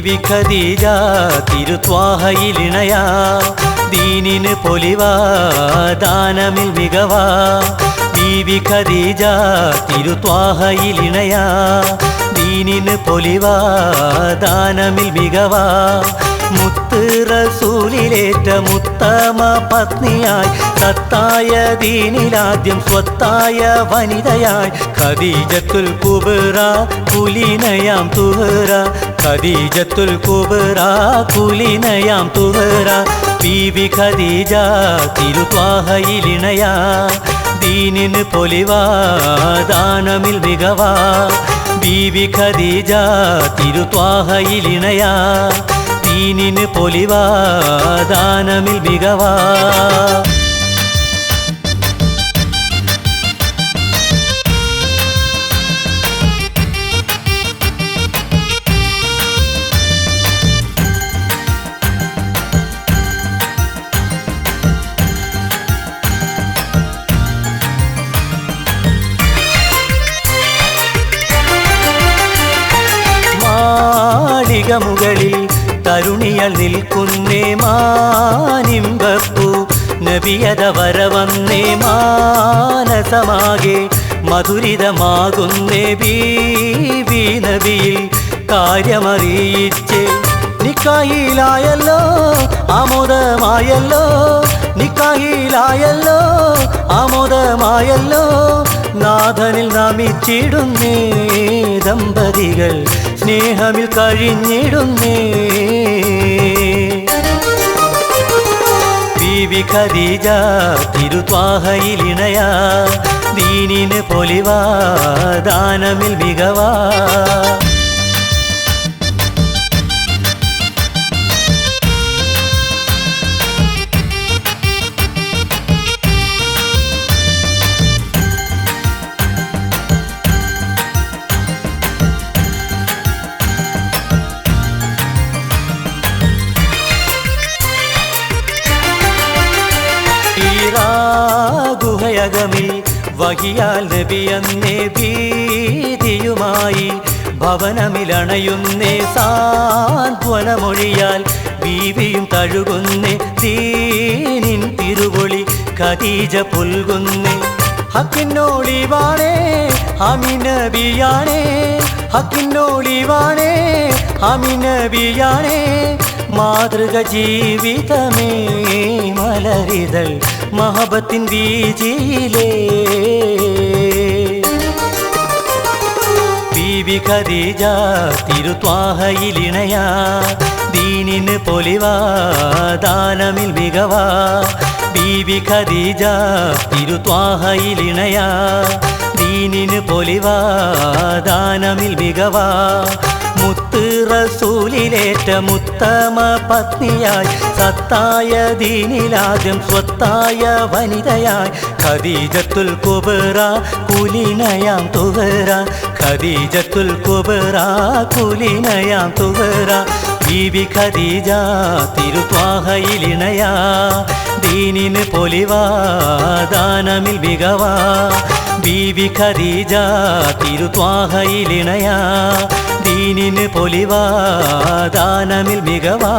ബീവി ഖദീജ തിരുത്വാഹയിലിണയാ ദീനിന് പൊലിവാ ദാനമിൽ മികവാ ബീവി ഖദീജ തിരുത്വാഹയിലിണയാ ദീനിന് പൊലിവാ ദാനമിൽ മികവാ മുത്ത് റസൂലിലേറ്റ മുത്തമ പത്നിയായി സത്തായ ദീനിലാദ്യം സ്വത്തായ വനിതയായി ഖദീജത്തുൽ കുബ്ര കുലീനയാം തുഹറ ഖദീജത്തുൽ കുബ്ര കുലീനയാം തുഹറ ബീവി ഖദീജ തിരുത്വാഹയിലിണയാ ദീനിന് പൊലിവാ ദാനമിൽ മികവാ ബീവി ഖദീജ തിരുത്വാഹയിലിണയാ ദീനിന് പൊലിവാ ദാനമിൽ മികവാ മുകളിൽ തരുണിയൽ നിൽക്കുന്നേ മാനിമ്പപ്പൂ നബിയത വരവന്നേ മാനസമാകെ മധുരിതമാകുന്നേ ബീവി നബിയിൽ കാര്യമറിയിച്ചേ നിക്കാഹിലായല്ലോ ആമോദമായല്ലോ നിക്കാഹിലായല്ലോ ആമോദമായല്ലോ നാഥനിൽ നമിച്ചിടുന്നേ ദമ്പതികൾ സ്നേഹമിൽ കഴിഞ്ഞിടുന്നേ ബീവി ഖദീജ തിരുത്വാഹയിലിണയാ ദീനിന് പൊലിവാ ദാനമിൽ മികവാ ഗുഹയകമിൽ വഹിയാൽ നബിയന്നേ ഭീതിയുമായി ഭവനമിലണയുന്നേ സാന്ത്വനമൊഴിയാൽ ബീവിയും തഴുകുന്നേ ദീനിൻ തിരുവൊളി ഖദീജ പുൽകുന്നേ ഹക്കിനോളിവാണേ അമിനബിയാണേ ഹക്കിനോളിവാണേ അമിനബിയാണേ മാതൃക ജീവിതമേ മലരിതൾ മഹബത്തിൻ വീജിയിലേ ബീവി ഖദീജ തിരുത്വാഹയിലിണയാ ദീനിന് പൊലിവാ ദാനമിൽ മികവാ ബീവി ഖദീജ തിരുത്വാഹയിലിണയാ ദീനിന് പൊലിവാ ദാനമിൽ മികവാ മുത്ത് റസൂലിലേറ്റ മുത്തമ പത്നിയായി സത്തായ ദീനിലാദ്യം സ്വത്തായ വനിതയായി ഖദീജത്തുൽ കുബ്ര കുലീനയാം തുഹറ ഖദീജത്തുൽ കുബ്ര കുലീനയാം തുഹറ ബീവി ഖദീജ തിരുത്വാഹയിലിണയാ ദീനിന് പൊലിവാ ദാനമിൽ മികവാ ബീവി ഖദീജ തിരുത്വാഹയിലിണയാ ദീനിന് പൊലിവാ ദാനമിൽ മികവാ